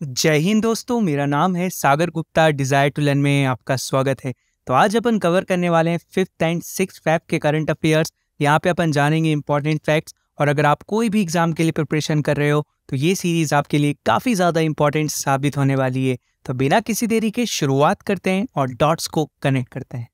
जय हिंद दोस्तों, मेरा नाम है सागर गुप्ता। डिज़ायर टू लर्न में आपका स्वागत है। तो आज अपन कवर करने वाले हैं 5th एंड 6th फैब के करंट अफेयर्स। यहाँ पे अपन जानेंगे इंपॉर्टेंट फैक्ट्स। और अगर आप कोई भी एग्जाम के लिए प्रिपरेशन कर रहे हो तो ये सीरीज़ आपके लिए काफ़ी ज़्यादा इंपॉर्टेंट साबित होने वाली है। तो बिना किसी देरी के शुरुआत करते हैं और डॉट्स को कनेक्ट करते हैं।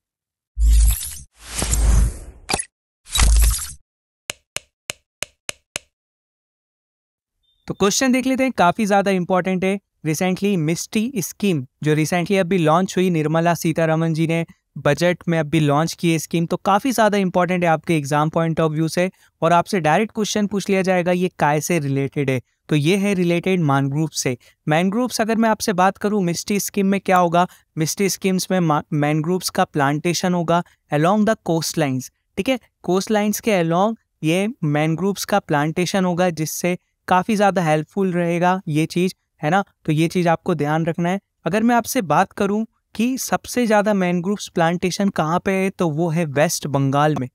तो क्वेश्चन देख लेते हैं, काफ़ी ज़्यादा इंपॉर्टेंट है। रिसेंटली मिस्टी स्कीम जो रिसेंटली अभी लॉन्च हुई, निर्मला सीतारमन जी ने बजट में अभी लॉन्च की है स्कीम, तो काफ़ी ज़्यादा इंपॉर्टेंट है आपके एग्जाम पॉइंट ऑफ व्यू से। और आपसे डायरेक्ट क्वेश्चन पूछ लिया जाएगा ये काय से रिलेटेड है, तो ये है रिलेटेड मैनग्रोव से। मैनग्रोव्स अगर मैं आपसे बात करूँ मिस्टी स्कीम में क्या होगा, मिस्टी स्कीम्स में मैनग्रोव्स का प्लांटेशन होगा अलोंग द कोस्ट लाइन्स। ठीक है, कोस्ट लाइन्स के अलोंग ये मैनग्रोव्स का प्लांटेशन होगा, जिससे काफ़ी ज़्यादा हेल्पफुल रहेगा ये चीज़, है ना। तो ये चीज़ आपको ध्यान रखना है। अगर मैं आपसे बात करूं कि सबसे ज़्यादा मैनग्रोव्स प्लांटेशन कहाँ पे है, तो वो है वेस्ट बंगाल में।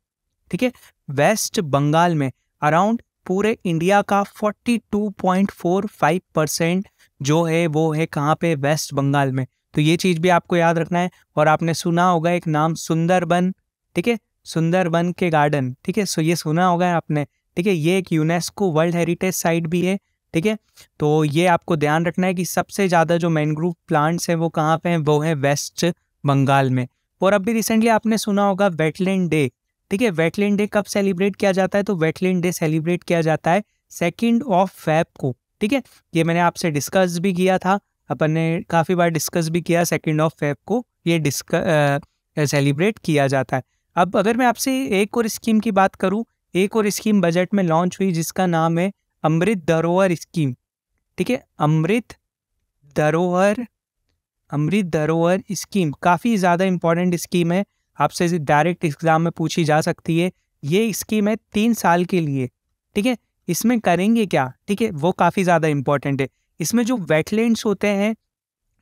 ठीक है, वेस्ट बंगाल में अराउंड पूरे इंडिया का 42.45% जो है वो है कहाँ पे, वेस्ट बंगाल में। तो ये चीज़ भी आपको याद रखना है। और आपने सुना होगा एक नाम सुंदरबन, ठीक है, सुंदरबन के गार्डन, ठीक है, सो ये सुना होगा आपने। ठीक है, ये एक यूनेस्को वर्ल्ड हेरिटेज साइट भी है। ठीक है, तो ये आपको ध्यान रखना है कि सबसे ज़्यादा जो मैनग्रोव प्लांट्स हैं वो कहाँ पे हैं, वो है वेस्ट बंगाल में। और अभी रिसेंटली आपने सुना होगा वेटलैंड डे। ठीक है, वेटलैंड डे कब सेलिब्रेट किया जाता है, तो वेटलैंड डे सेलिब्रेट किया जाता है 2 फेब को। ठीक है, ये मैंने आपसे डिस्कस भी किया था, अपन ने काफ़ी बार डिस्कस भी किया। 2 फेब को ये सेलिब्रेट किया जाता है। अब अगर मैं आपसे एक और स्कीम की बात करूँ, एक और स्कीम बजट में लॉन्च हुई जिसका नाम है अमृत धरोहर स्कीम। ठीक है, अमृत धरोहर स्कीम काफ़ी ज़्यादा इंपॉर्टेंट स्कीम है, आपसे डायरेक्ट एग्जाम में पूछी जा सकती है। ये स्कीम है 3 साल के लिए। ठीक है, इसमें करेंगे क्या, ठीक है, वो काफ़ी ज़्यादा इंपॉर्टेंट है। इसमें जो वेटलैंड्स होते हैं,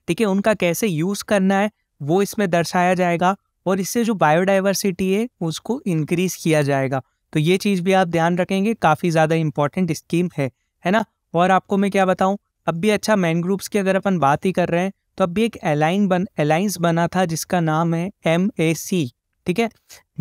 ठीक है, उनका कैसे यूज़ करना है वो इसमें दर्शाया जाएगा। और इससे जो बायोडाइवर्सिटी है उसको इंक्रीज़ किया जाएगा। तो ये चीज़ भी आप ध्यान रखेंगे, काफ़ी ज़्यादा इंपॉर्टेंट स्कीम है ना। और आपको मैं क्या बताऊं, अब भी अच्छा मैनग्रोव्स की अगर अपन बात ही कर रहे हैं तो अब भी एक अलायंस बना था जिसका नाम है MAC। ठीक है,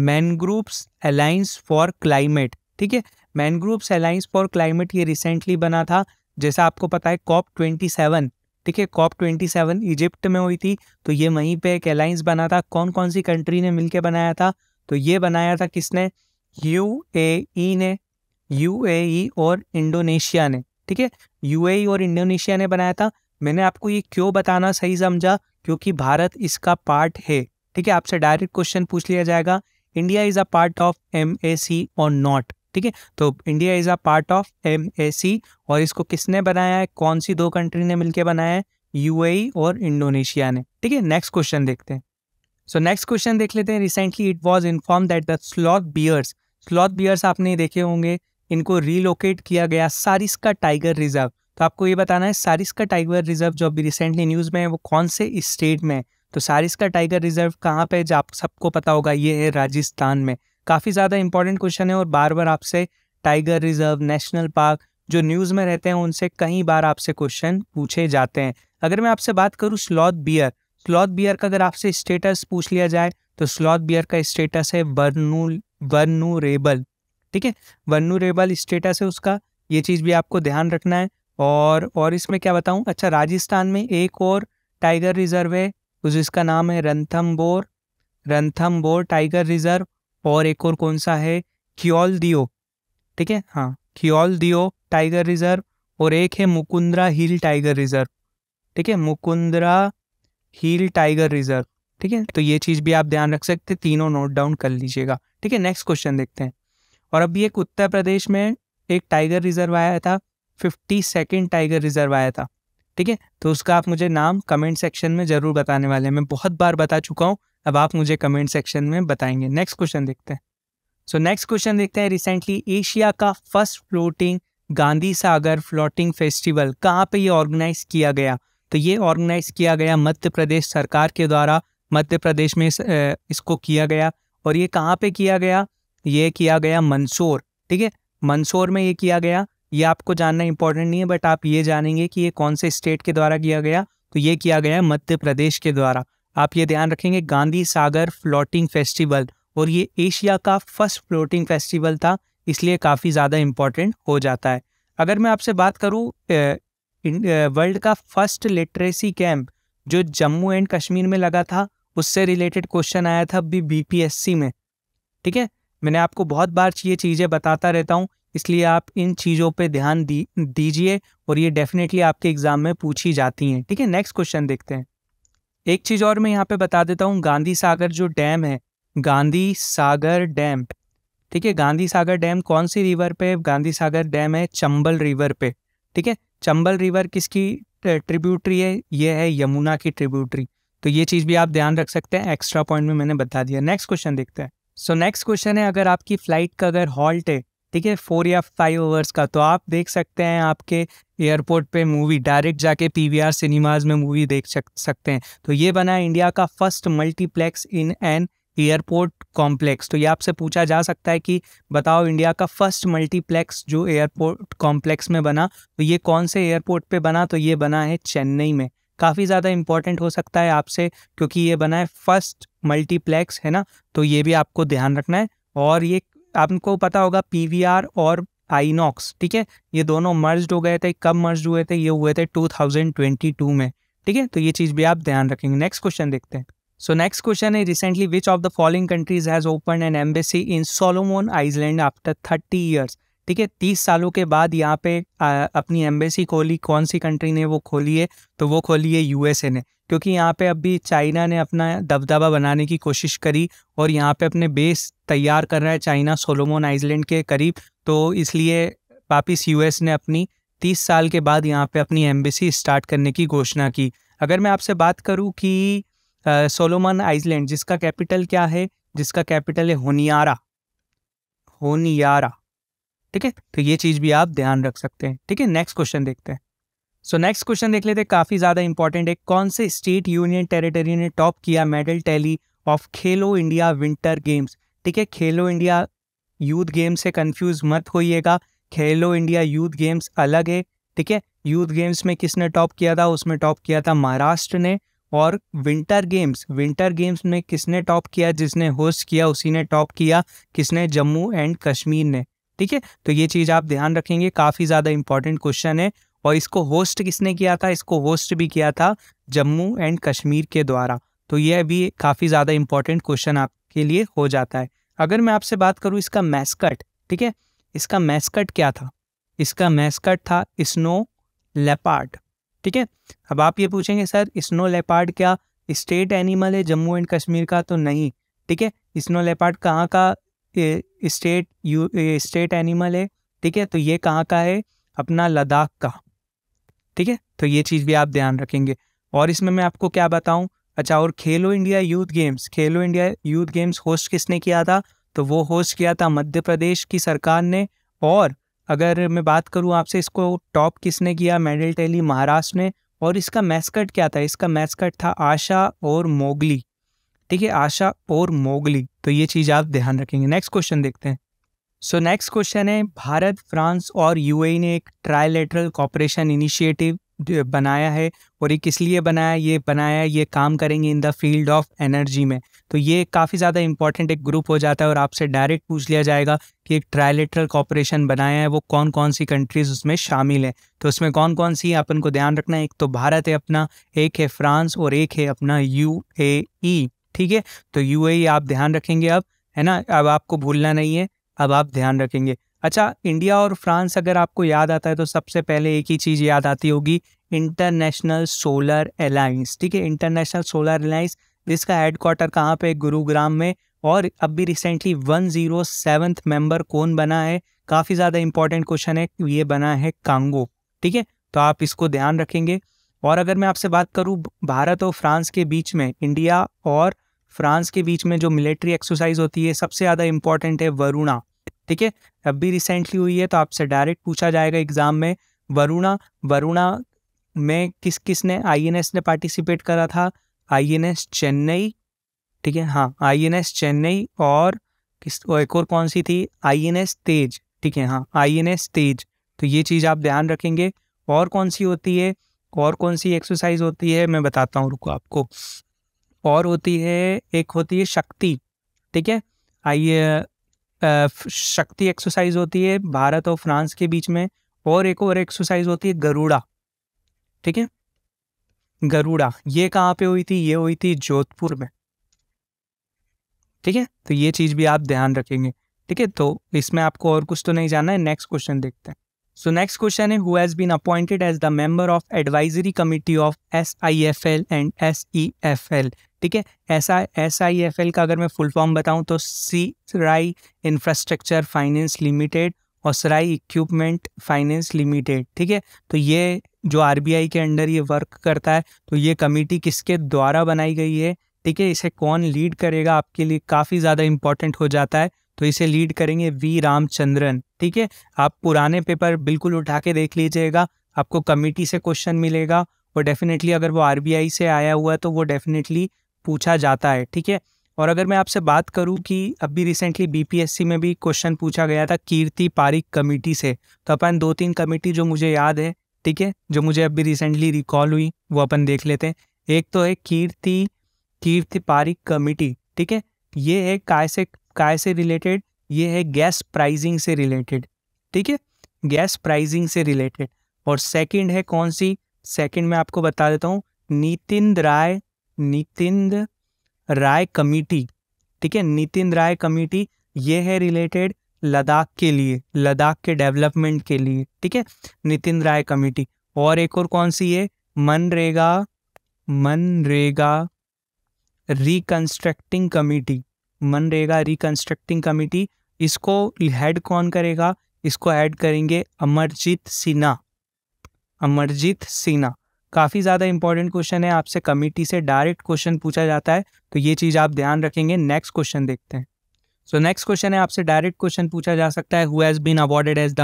मैनग्रोव्स अलायंस फॉर क्लाइमेट। ठीक है, मैनग्रोव्स अलायंस फॉर क्लाइमेट ये रिसेंटली बना था। जैसा आपको पता है COP27, ठीक है, COP27 इजिप्ट में हुई थी, तो ये वहीं पे एक अलायंस बना था। कौन कौन सी कंट्री ने मिलकर बनाया था, तो ये बनाया था किसने, UAE ने, UAE और इंडोनेशिया ने। ठीक है, UAE और इंडोनेशिया ने बनाया था। मैंने आपको ये क्यों बताना सही समझा, क्योंकि भारत इसका पार्ट है। ठीक है, आपसे डायरेक्ट क्वेश्चन पूछ लिया जाएगा, India is a part of MAC और नॉट। ठीक है, तो India is a part of MAC और इसको किसने बनाया है, कौन सी 2 कंट्री ने मिलकर बनाया है, UAE और इंडोनेशिया ने। ठीक है, नेक्स्ट क्वेश्चन देखते हैं। सो नेक्स्ट क्वेश्चन देख लेते हैं। Recently it was inform that the sloth bears आपने देखे होंगे, इनको रीलोकेट किया गया सारिस्का टाइगर रिजर्व। तो आपको ये बताना है सारिस्का टाइगर रिजर्व जो अभी रिसेंटली न्यूज़ में है वो कौन से स्टेट में है। तो सारिस्का टाइगर रिजर्व कहाँ पे, जो आप सबको पता होगा ये है राजस्थान में। काफ़ी ज़्यादा इंपॉर्टेंट क्वेश्चन है और बार बार आपसे टाइगर रिजर्व, नेशनल पार्क जो न्यूज़ में रहते हैं उनसे कई बार आपसे क्वेश्चन पूछे जाते हैं। अगर मैं आपसे बात करूँ स्लॉथ बियर का अगर आपसे स्टेटस पूछ लिया जाए तो स्लॉथ बियर का स्टेटस है वल्नरेबल। ठीक है, वल्नरेबल स्टेटस है उसका, ये चीज़ भी आपको ध्यान रखना है। और इसमें क्या बताऊं, अच्छा राजस्थान में एक और टाइगर रिजर्व है जिसका नाम है रणथंबोर टाइगर रिजर्व। और एक और कौन सा है, क्योलदियो। ठीक है, हाँ, क्योलदियो टाइगर रिजर्व। और एक है मुकुंदरा हिल टाइगर रिजर्व। ठीक है, मुकुंदरा हिल टाइगर रिजर्व। ठीक है, तो ये चीज़ भी आप ध्यान रख सकते हैं, तीनों नोट डाउन कर लीजिएगा। ठीक है, नेक्स्ट क्वेश्चन देखते हैं। और अभी एक उत्तर प्रदेश में एक टाइगर रिजर्व आया था, 52nd टाइगर रिजर्व आया था। ठीक है, तो उसका आप मुझे नाम कमेंट सेक्शन में ज़रूर बताने वाले हैं। मैं बहुत बार बता चुका हूँ, अब आप मुझे कमेंट सेक्शन में बताएंगे। नेक्स्ट क्वेश्चन देखते हैं। सो नेक्स्ट क्वेश्चन देखते हैं। रिसेंटली एशिया का first floating Gandhi Sagar floating festival कहाँ पे ये ऑर्गेनाइज किया गया, तो ये ऑर्गेनाइज किया गया मध्य प्रदेश सरकार के द्वारा। मध्य प्रदेश में इसको किया गया। और ये कहाँ पे किया गया, ये किया गया मंदसौर। ठीक है, मंदसौर में ये किया गया। ये आपको जानना इंपॉर्टेंट नहीं है, बट आप ये जानेंगे कि ये कौन से स्टेट के द्वारा किया गया, तो ये किया गया मध्य प्रदेश के द्वारा। आप ये ध्यान रखेंगे, गांधी सागर फ्लोटिंग फेस्टिवल, और ये एशिया का फर्स्ट फ्लोटिंग फेस्टिवल था, इसलिए काफ़ी ज़्यादा इम्पॉर्टेंट हो जाता है। अगर मैं आपसे बात करूँ वर्ल्ड का फर्स्ट लिटरेसी कैंप जो जम्मू एंड कश्मीर में लगा था, उससे रिलेटेड क्वेश्चन आया था अभी बीपीएससी में। ठीक है, मैंने आपको बहुत बार ये चीज़ें बताता रहता हूँ, इसलिए आप इन चीज़ों पे ध्यान दीजिए और ये डेफिनेटली आपके एग्जाम में पूछी जाती हैं। ठीक है, नेक्स्ट क्वेश्चन देखते हैं। एक चीज़ और मैं यहाँ पे बता देता हूँ, गांधी सागर जो डैम है, गांधी सागर डैम, ठीक है, गांधी सागर डैम कौन सी रिवर पे? गांधी सागर डैम है चंबल रिवर पे। ठीक है, चंबल रिवर किसकी ट्रिब्यूटरी है? ये है यमुना की ट्रिब्यूटरी। तो ये चीज़ भी आप ध्यान रख सकते हैं, एक्स्ट्रा पॉइंट में मैंने बता दिया। नेक्स्ट क्वेश्चन देखते हैं। सो नेक्स्ट क्वेश्चन है, अगर आपकी फ्लाइट का अगर हॉल्ट है, ठीक है, 4 या 5 आवर्स का, तो आप देख सकते हैं आपके एयरपोर्ट पे मूवी, डायरेक्ट जाके पीवीआर सिनेमाज में मूवी देख सकते हैं। तो ये बना है इंडिया का first multiplex in an airport complex. तो ये आपसे पूछा जा सकता है कि बताओ इंडिया का फर्स्ट मल्टीप्लेक्स जो एयरपोर्ट कॉम्प्लेक्स में बना, तो ये कौन से एयरपोर्ट पे बना? तो ये बना है चेन्नई में। काफ़ी ज़्यादा इंपॉर्टेंट हो सकता है आपसे, क्योंकि ये बना है फर्स्ट मल्टीप्लेक्स, है ना, तो ये भी आपको ध्यान रखना है। और ये आपको पता होगा पीवीआर और आइनॉक्स, ठीक है, ये दोनों मर्ज्ड हो गए थे। कब मर्ज हुए थे? ये हुए थे 2022 में। ठीक है, तो ये चीज़ भी आप ध्यान रखेंगे। नेक्स्ट क्वेश्चन देखते हैं। सो नेक्स्ट क्वेश्चन है, recently which of the following countries has open N embassy in Solomon island after 30 years? ठीक है, 30 सालों के बाद यहाँ पे अपनी एम्बेसी खोली। कौन सी कंट्री ने वो खोली है? तो वो खोली है यूएसए ने, क्योंकि यहाँ पे अभी चाइना ने अपना दबदबा बनाने की कोशिश करी और यहाँ पे अपने बेस तैयार कर रहा है चाइना सोलोमन आइलैंड के करीब, तो इसलिए वापिस यूएस ने अपनी 30 साल के बाद यहाँ पे अपनी एम्बेसी स्टार्ट करने की घोषणा की। अगर मैं आपसे बात करूँ कि सोलोमन आइलैंड जिसका कैपिटल क्या है? जिसका कैपिटल है होनियारा, होनियारा। ठीक है, तो ये चीज़ भी आप ध्यान रख सकते हैं। ठीक है, नेक्स्ट क्वेश्चन देखते हैं। सो नेक्स्ट क्वेश्चन देख लेते हैं, काफ़ी ज़्यादा इंपॉर्टेंट है। कौन से स्टेट यूनियन टेरिटरी ने टॉप किया medal tally of Khelo India winter games? ठीक है, खेलो इंडिया यूथ गेम्स से कंफ्यूज मत होइएगा, खेलो इंडिया यूथ गेम्स अलग है। ठीक है, यूथ गेम्स में किसने टॉप किया था? उसमें टॉप किया था महाराष्ट्र ने। और विंटर गेम्स में किसने टॉप किया? जिसने होस्ट किया उसी ने टॉप किया। किसने? जम्मू एंड कश्मीर ने। ठीक है, तो ये चीज़ आप ध्यान रखेंगे, काफ़ी ज़्यादा इंपॉर्टेंट क्वेश्चन है। और इसको होस्ट किसने किया था? इसको होस्ट भी किया था जम्मू एंड कश्मीर के द्वारा। तो यह भी काफ़ी ज़्यादा इंपॉर्टेंट क्वेश्चन आपके लिए हो जाता है। अगर मैं आपसे बात करूँ इसका मैस्कट, ठीक है, इसका मैस्कट क्या था? इसका मैस्कट था स्नो लेपर्ड। ठीक है, अब आप ये पूछेंगे सर स्नो लेपर्ड क्या स्टेट एनिमल है जम्मू एंड कश्मीर का? तो नहीं। ठीक है, स्नो लेपर्ड कहाँ का स्टेट एनिमल है? ठीक है, तो ये कहाँ का है? अपना लद्दाख का। ठीक है, तो ये चीज़ भी आप ध्यान रखेंगे। और इसमें मैं आपको क्या बताऊं, अच्छा, और खेलो इंडिया यूथ गेम्स होस्ट किसने किया था? तो वो होस्ट किया था मध्य प्रदेश की सरकार ने। और अगर मैं बात करूं आपसे, इसको टॉप किसने किया मेडल टैली? महाराष्ट्र ने। और इसका मैस्कट क्या था? इसका मैस्कट था आशा और मोगली। ठीक है, आशा और मोगली, तो ये चीज़ आप ध्यान रखेंगे। नेक्स्ट क्वेश्चन देखते हैं। सो नेक्स्ट क्वेश्चन है, भारत, फ्रांस और यूएई ने एक ट्राइलेटरल कॉपरेशन इनिशिएटिव बनाया है, और ये किस लिए बनाया? ये काम करेंगे in the field of energy में। तो ये काफ़ी ज़्यादा इंपॉर्टेंट एक ग्रुप हो जाता है और आपसे डायरेक्ट पूछ लिया जाएगा कि एक ट्राइलेटरल कॉपरेशन बनाया है, वो कौन कौन सी कंट्रीज उसमें शामिल है। तो उसमें कौन कौन सी अपन को ध्यान रखना है? एक तो भारत है अपना, एक है फ्रांस और एक है अपना यूएई। ठीक है, तो यूएई आप ध्यान रखेंगे अब, है ना, अब आपको भूलना नहीं है, अब आप ध्यान रखेंगे। अच्छा, इंडिया और फ्रांस अगर आपको याद आता है तो सबसे पहले एक ही चीज़ याद आती होगी, इंटरनेशनल सोलर अलायंस। ठीक है, इंटरनेशनल सोलर अलायंस, जिसका हेडक्वार्टर कहाँ पे? गुरुग्राम में। और अभी रिसेंटली 107th मेंबर कौन बना है? काफ़ी ज़्यादा इंपॉर्टेंट क्वेश्चन है, ये बना है कांगो। ठीक है, तो आप इसको ध्यान रखेंगे। और अगर मैं आपसे बात करूँ भारत और फ्रांस के बीच में, इंडिया और फ्रांस के बीच में जो मिलिट्री एक्सरसाइज होती है सबसे ज़्यादा इंपॉर्टेंट है वरुणा। ठीक है, अभी रिसेंटली हुई है, तो आपसे डायरेक्ट पूछा जाएगा एग्जाम में, वरुणा में किस ने आईएनएस ने पार्टिसिपेट करा था? आईएनएस चेन्नई। ठीक है, हाँ, आईएनएस चेन्नई। और एक और कौन सी थी? आईएनएस तेज। ठीक है, हाँ, आईएनएस तेज। तो ये चीज़ आप ध्यान रखेंगे। और कौन सी होती है, और कौन सी एक्सरसाइज होती है, मैं बताता हूँ, रुको आपको। और होती है, एक होती है शक्ति, ठीक है। आइए, शक्ति एक्सरसाइज होती है भारत और फ्रांस के बीच में। और एक और एक्सरसाइज होती है गरुड़ा, ठीक है। गरुड़ा ये कहाँ पे हुई थी, ये हुई थी जोधपुर में, ठीक है। तो ये चीज़ भी आप ध्यान रखेंगे, ठीक है। तो इसमें आपको और कुछ तो नहीं जानना है। नेक्स्ट क्वेश्चन देखते हैं। सो नेक्स्ट क्वेश्चन है, who has been appointed as the member of advisory committee of SIFL and SEFL, ठीक है। SIFL का अगर मैं फुल फॉर्म बताऊं तो सराई इंफ्रास्ट्रक्चर फाइनेंस लिमिटेड और सराई इक्विपमेंट फाइनेंस लिमिटेड, ठीक है। तो ये जो RBI के अंडर ये वर्क करता है, तो ये कमेटी किसके द्वारा बनाई गई है, ठीक है। इसे कौन लीड करेगा, आपके लिए काफ़ी ज़्यादा इंपॉर्टेंट हो जाता है। तो इसे लीड करेंगे V रामचंद्रन, ठीक है। आप पुराने पेपर बिल्कुल उठा के देख लीजिएगा, आपको कमेटी से क्वेश्चन मिलेगा। और डेफिनेटली अगर वो RBI से आया हुआ है तो वो डेफिनेटली पूछा जाता है, ठीक है। और अगर मैं आपसे बात करूं कि अभी रिसेंटली BPSC में भी क्वेश्चन पूछा गया था कीर्ति पारिक कमेटी से, तो अपन 2-3 कमेटी जो मुझे याद है, ठीक है, जो मुझे अभी रिसेंटली रिकॉल हुई, वो अपन देख लेते हैं। एक तो है कीर्ति पारिक कमेटी, ठीक है। ये है काय से रिलेटेड, ये है गैस प्राइसिंग से रिलेटेड, ठीक है, गैस प्राइसिंग से रिलेटेड। और सेकंड है कौन सी, सेकंड मैं आपको बता देता हूँ, नितिन राय कमेटी, ठीक है। नितिन राय कमेटी ये है रिलेटेड लद्दाख के लिए, लद्दाख के डेवलपमेंट के लिए, ठीक है, नितिन राय कमेटी। और एक और कौन सी है, MNREGA reconstructing committee, MNREGA reconstructing committee. इसको हेड कौन करेगा, इसको हेड करेंगे अमरजीत सिन्हा। काफ़ी ज़्यादा इंपॉर्टेंट क्वेश्चन है, आपसे कमेटी से डायरेक्ट क्वेश्चन पूछा जाता है, तो ये चीज़ आप ध्यान रखेंगे। नेक्स्ट क्वेश्चन देखते हैं। सो नेक्स्ट क्वेश्चन है, आपसे डायरेक्ट क्वेश्चन पूछा जा सकता है, who has been awarded as the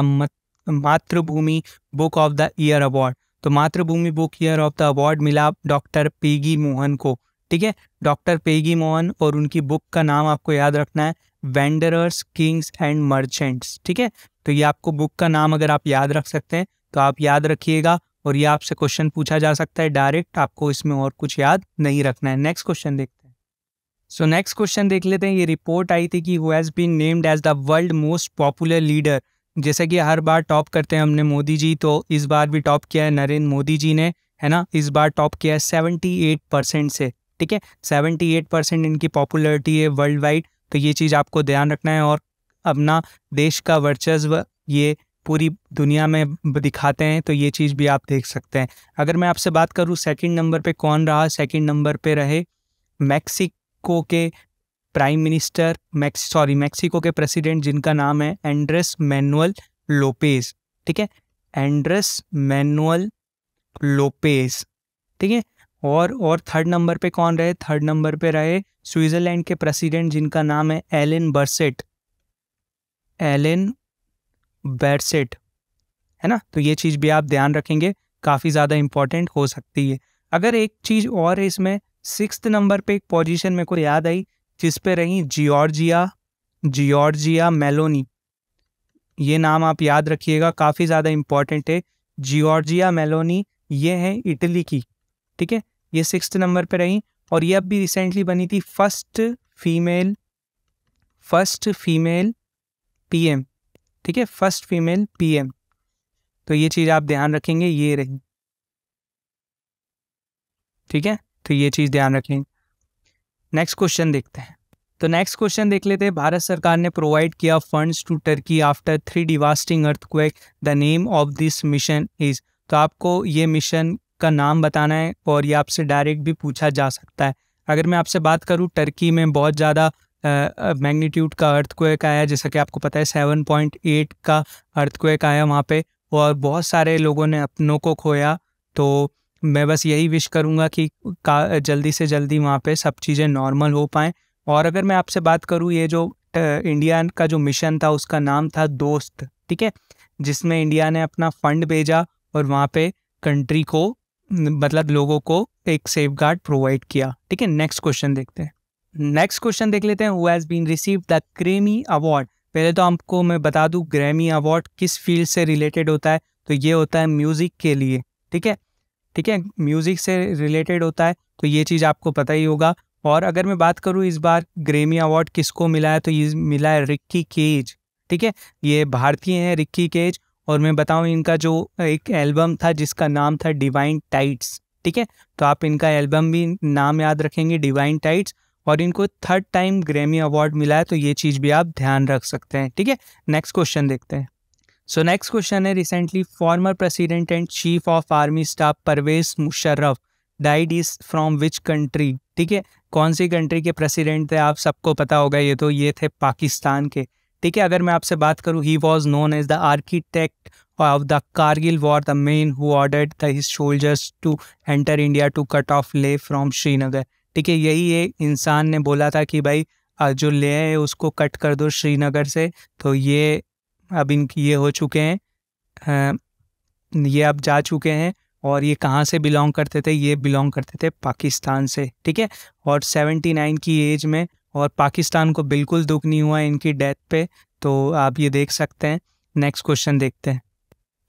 Mathrubhumi book of the year award. तो Mathrubhumi book year of the award मिला डॉक्टर पेगी मोहन को, ठीक है, डॉक्टर पेगी मोहन। और उनकी बुक का नाम आपको याद रखना है, वेंडरर्स किंग्स एंड मर्चेंट्स, ठीक है। तो ये आपको बुक का नाम अगर आप याद रख सकते हैं तो आप याद रखिएगा, और ये आपसे क्वेश्चन पूछा जा सकता है डायरेक्ट, आपको इसमें और कुछ याद नहीं रखना है। नेक्स्ट क्वेश्चन देखते हैं। सो नेक्स्ट क्वेश्चन देख लेते हैं। ये रिपोर्ट आई थी कि who has been named as the world most popular leader. जैसे कि हर बार टॉप करते हैं हमने मोदी जी, तो इस बार भी टॉप किया है नरेंद्र मोदी जी ने, है ना। इस बार टॉप किया है 78% से, ठीक है, 78% इनकी पॉपुलरिटी है वर्ल्ड वाइड। तो ये चीज़ आपको ध्यान रखना है, और अपना देश का वर्चस्व ये पूरी दुनिया में दिखाते हैं, तो ये चीज़ भी आप देख सकते हैं। अगर मैं आपसे बात करूँ सेकंड नंबर पे कौन रहा, सेकंड नंबर पे रहे मैक्सिको के प्राइम मिनिस्टर, मैक्सिको के प्रेसिडेंट, जिनका नाम है एंड्रेस मैनुअल लोपेज, ठीक है, एंड्रेस मैनुअल लोपेज, ठीक है। और थर्ड नंबर पे कौन रहे, थर्ड नंबर पे रहे स्विट्जरलैंड के प्रेसिडेंट, जिनका नाम है एलन बेरसेट, है ना। तो ये चीज़ भी आप ध्यान रखेंगे, काफ़ी ज़्यादा इंपॉर्टेंट हो सकती है। अगर एक चीज़ और है इसमें, 6th नंबर पे एक पोजीशन मेरे को याद आई जिस पे रही जॉर्जिया मेलोनी। ये नाम आप याद रखिएगा, काफ़ी ज़्यादा इंपॉर्टेंट है। जॉर्जिया मेलोनी ये है इटली की, ठीक है, ये 6th नंबर पे रही। और ये अब भी रिसेंटली बनी थी फर्स्ट फीमेल PM, ठीक है, फर्स्ट फीमेल PM। तो ये चीज़ आप ध्यान रखेंगे, ये रही, ठीक है, तो ये चीज़ ध्यान रखेंगे। नेक्स्ट क्वेश्चन देखते हैं। तो नेक्स्ट क्वेश्चन देख लेते हैं। भारत सरकार ने प्रोवाइड किया funds to Turkey after 3 devastating earthquake, the name of this mission is. तो आपको ये मिशन का नाम बताना है, और ये आपसे डायरेक्ट भी पूछा जा सकता है। अगर मैं आपसे बात करूँ, टर्की में बहुत ज़्यादा मैग्नीट्यूड का अर्थक्वेक आया, जैसा कि आपको पता है 7.8 का अर्थक्वेक आया वहाँ पे, और बहुत सारे लोगों ने अपनों को खोया। तो मैं बस यही विश करूँगा कि जल्दी से जल्दी वहाँ पे सब चीज़ें नॉर्मल हो पाएँ। और अगर मैं आपसे बात करूँ, ये जो इंडिया का जो मिशन था उसका नाम था दोस्त, ठीक है, जिसमें इंडिया ने अपना फंड भेजा और वहाँ पे कंट्री को, मतलब लोगों को एक सेफगार्ड प्रोवाइड किया, ठीक है। नेक्स्ट क्वेश्चन देखते हैं। नेक्स्ट क्वेश्चन देख लेते हैं। Who has been received the Grammy award पहले तो आपको मैं बता दूं ग्रैमी अवार्ड किस फील्ड से रिलेटेड होता है, तो ये होता है म्यूज़िक के लिए। ठीक है, ठीक है, म्यूज़िक से रिलेटेड होता है, तो ये चीज़ आपको पता ही होगा। और अगर मैं बात करूँ इस बार ग्रैमी अवार्ड किसको मिला है, तो ये मिला है रिक्की केज। ठीक है, ये भारतीय हैं रिक्की केज। और मैं बताऊं इनका जो एक एल्बम था जिसका नाम था डिवाइन टाइड्स। ठीक है, तो आप इनका एल्बम भी नाम याद रखेंगे, डिवाइन टाइड्स। और इनको 3rd टाइम ग्रैमी अवार्ड मिला है, तो ये चीज़ भी आप ध्यान रख सकते हैं। ठीक है, नेक्स्ट क्वेश्चन देखते हैं। सो नेक्स्ट क्वेश्चन है, recently former president and chief of army staff Pervez Musharraf died is from which country. ठीक है, कौन सी कंट्री के प्रेसिडेंट थे, आप सबको पता होगा, ये थे पाकिस्तान के। ठीक है, अगर मैं आपसे बात करूँ, he was known as the architect of the Kargil war, the man who ordered the his soldiers to enter India to cut off Leh from Srinagar. ठीक है, यही एक इंसान ने बोला था कि भाई जो ले है उसको कट कर दो श्रीनगर से। तो ये अब ये हो चुके हैं, ये अब जा चुके हैं। और ये कहाँ से बिलोंग करते थे, ये बिलोंग करते थे पाकिस्तान से। ठीक है, और 79 की एज में, और पाकिस्तान को बिल्कुल दुख नहीं हुआ इनकी डेथ पे, तो आप ये देख सकते हैं। नेक्स्ट क्वेश्चन देखते हैं।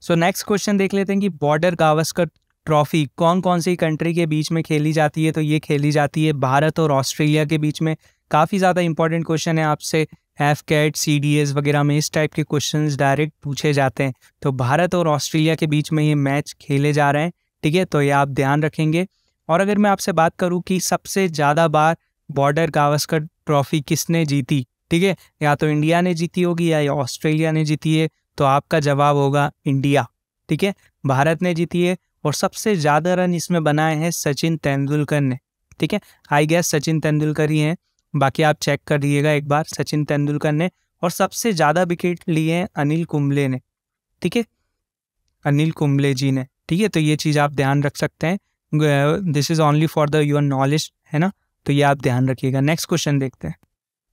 सो नेक्स्ट क्वेश्चन देख लेते हैं कि बॉर्डर गावस्कर ट्रॉफी कौन कौन सी कंट्री के बीच में खेली जाती है, तो ये खेली जाती है भारत और ऑस्ट्रेलिया के बीच में। काफ़ी ज़्यादा इंपॉर्टेंट क्वेश्चन है, आपसे एफकेट CDS वगैरह में इस टाइप के क्वेश्चंस डायरेक्ट पूछे जाते हैं। तो भारत और ऑस्ट्रेलिया के बीच में ये मैच खेले जा रहे हैं। ठीक है, तो ये आप ध्यान रखेंगे। और अगर मैं आपसे बात करूं कि सबसे ज़्यादा बार बॉर्डर गावस्कर ट्रॉफी किसने जीती, ठीक है, या तो इंडिया ने जीती होगी या ऑस्ट्रेलिया ने जीती है, तो आपका जवाब होगा इंडिया। ठीक है, भारत ने जीती है और सबसे ज़्यादा रन इसमें बनाए हैं सचिन तेंदुलकर ने। ठीक है, आई गेस सचिन तेंदुलकर ही हैं, बाकी आप चेक कर लीजिएगा एक बार, सचिन तेंदुलकर ने। और सबसे ज़्यादा विकेट लिए हैं अनिल कुंबले ने। ठीक है, अनिल कुंबले जी ने। ठीक है, तो ये चीज़ आप ध्यान रख सकते हैं, this is only for the your knowledge, है ना, तो ये आप ध्यान रखिएगा। नेक्स्ट क्वेश्चन देखते हैं।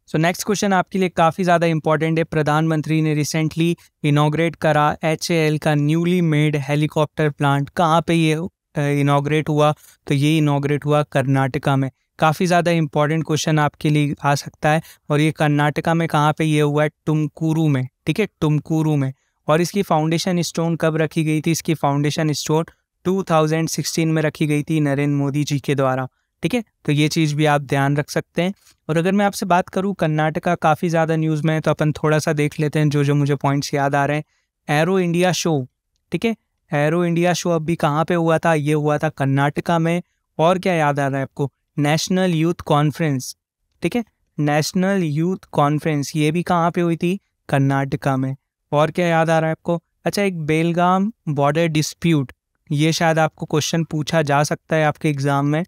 सो नेक्स्ट क्वेश्चन आपके लिए काफ़ी ज़्यादा इंपॉर्टेंट है। प्रधानमंत्री ने रिसेंटली इनॉग्रेट करा HAL का न्यूली मेड हेलीकॉप्टर प्लांट। कहाँ पे ये इनॉग्रेट हुआ, तो ये इनॉग्रेट हुआ कर्नाटका में। काफ़ी ज़्यादा इंपॉर्टेंट क्वेश्चन आपके लिए आ सकता है। और ये कर्नाटका में कहाँ पे ये हुआ है, टुमकुरू में। ठीक है, टुमकुरू में। और इसकी फाउंडेशन स्टोन कब रखी गई थी, इसकी फाउंडेशन स्टोन 2016 में रखी गई थी नरेंद्र मोदी जी के द्वारा। ठीक है, तो ये चीज़ भी आप ध्यान रख सकते हैं। और अगर मैं आपसे बात करूँ कर्नाटका काफ़ी ज़्यादा न्यूज़ में है, तो अपन थोड़ा सा देख लेते हैं जो मुझे पॉइंट्स याद आ रहे हैं। एरो इंडिया शो, ठीक है, एरो इंडिया शो अभी कहाँ पे हुआ था, ये हुआ था कर्नाटका में। और क्या याद आ रहा है आपको, नेशनल यूथ कॉन्फ्रेंस। ठीक है, नेशनल यूथ कॉन्फ्रेंस ये भी कहाँ पे हुई थी, कर्नाटका में। और क्या याद आ रहा है आपको, अच्छा एक बेलगाम बॉर्डर डिस्प्यूट, ये शायद आपको क्वेश्चन पूछा जा सकता है आपके एग्ज़ाम में।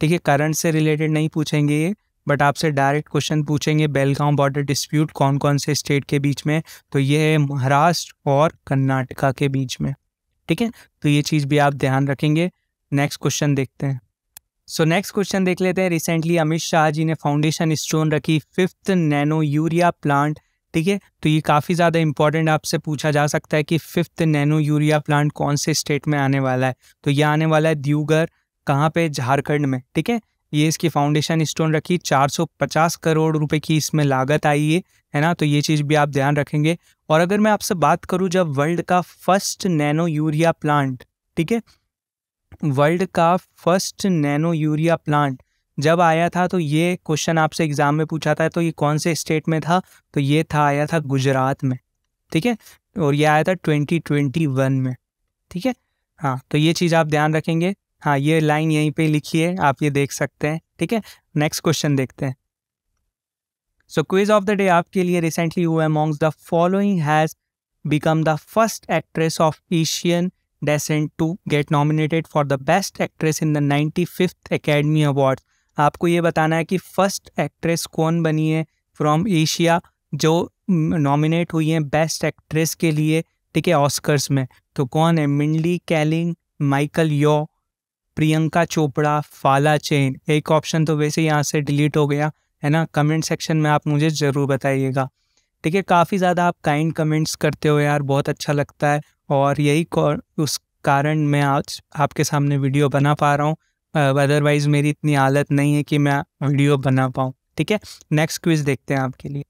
ठीक है, करंट से रिलेटेड नहीं पूछेंगे ये, बट आपसे डायरेक्ट क्वेश्चन पूछेंगे बेलगाम बॉर्डर डिस्प्यूट कौन कौन से स्टेट के बीच में, तो ये है महाराष्ट्र और कर्नाटका के बीच में। ठीक है, तो ये चीज़ भी आप ध्यान रखेंगे। नेक्स्ट क्वेश्चन देखते हैं। सो नेक्स्ट क्वेश्चन देख लेते हैं। रिसेंटली अमित शाह जी ने फाउंडेशन स्टोन रखी 5th नैनो यूरिया प्लांट। ठीक है, तो ये काफ़ी ज़्यादा इंपॉर्टेंट आपसे पूछा जा सकता है कि 5th नैनो यूरिया प्लांट कौन से स्टेट में आने वाला है, तो ये आने वाला है दियोघर, कहाँ पे, झारखंड में। ठीक है, ये इसकी फाउंडेशन स्टोन रखी, 450 करोड़ रुपए की इसमें लागत आई है ना, तो ये चीज़ भी आप ध्यान रखेंगे। और अगर मैं आपसे बात करूँ जब वर्ल्ड का फर्स्ट नैनो यूरिया प्लांट, ठीक है, वर्ल्ड का फर्स्ट नैनो यूरिया प्लांट जब आया था, तो ये क्वेश्चन आपसे एग्जाम में पूछा था, तो ये कौन से स्टेट में था, तो ये था आया था गुजरात में। ठीक है, और ये आया था 2021 में। ठीक है, हाँ, तो ये चीज़ आप ध्यान रखेंगे। हाँ, ये लाइन यहीं पे लिखी है, आप ये देख सकते हैं। ठीक है, नेक्स्ट क्वेश्चन देखते हैं। सो क्विज ऑफ द डे आपके लिए, recently who amongst the following has become the first actress of Asian descent to get nominated for the best actress in the 95th Academy Awards। आपको ये बताना है कि first actress कौन बनी है फ्रॉम एशिया जो नॉमिनेट हुई है बेस्ट एक्ट्रेस के लिए। ठीक है, ऑस्कर्स में, तो कौन है, Mindy कैलिंग, Michael yaw, Priyanka Chopra, फाला चेन। एक ऑप्शन तो वैसे यहाँ से डिलीट हो गया है ना, कमेंट सेक्शन में आप मुझे ज़रूर बताइएगा। ठीक है, काफ़ी ज़्यादा आप काइंड कमेंट्स करते हो यार, बहुत अच्छा लगता है, और यही उस कारण मैं आज आपके सामने वीडियो बना पा रहा हूँ, अदरवाइज़ मेरी इतनी हालत नहीं है कि मैं वीडियो बना पाऊँ। ठीक है, नेक्स्ट क्विज देखते हैं आपके लिए।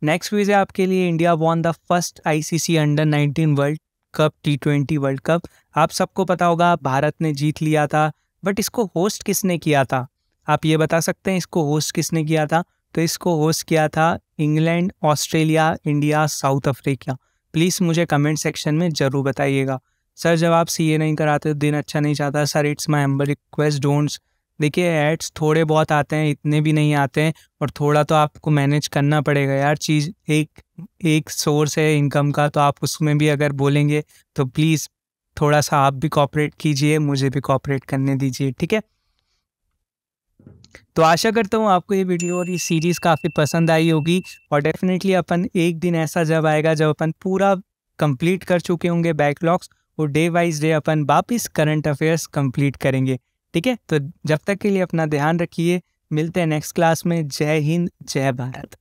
नेक्स्ट क्विज है आपके लिए, India won the first ICC under-19 world cup T20 world cup. आप सबको पता होगा भारत ने जीत लिया था, बट इसको होस्ट किसने किया था? आप ये बता सकते हैं इसको होस्ट किसने किया था? तो इसको होस्ट किया था England, Australia, India, south Africa. Please मुझे कमेंट सेक्शन में ज़रूर बताइएगा। सर जब आप CA नहीं कराते तो दिन अच्छा नहीं जाता। Sir it's my humble request, don'ts. देखिए एड्स थोड़े बहुत आते हैं, इतने भी नहीं आते हैं, और थोड़ा तो आपको मैनेज करना पड़ेगा यार। चीज़ एक सोर्स है इनकम का, तो आप उसमें भी अगर बोलेंगे तो प्लीज़ थोड़ा सा आप भी कोऑपरेट कीजिए, मुझे भी कोऑपरेट करने दीजिए, ठीक है। तो आशा करता हूँ आपको ये वीडियो और ये सीरीज़ काफ़ी पसंद आई होगी, और डेफिनेटली अपन एक दिन ऐसा जब आएगा जब अपन पूरा कंप्लीट कर चुके होंगे बैकलॉग्स, और डे वाइज डे अपन वापस करंट अफेयर्स कंप्लीट करेंगे, ठीक है। तो जब तक के लिए अपना ध्यान रखिए, मिलते हैं नेक्स्ट क्लास में। जय हिंद, जय भारत।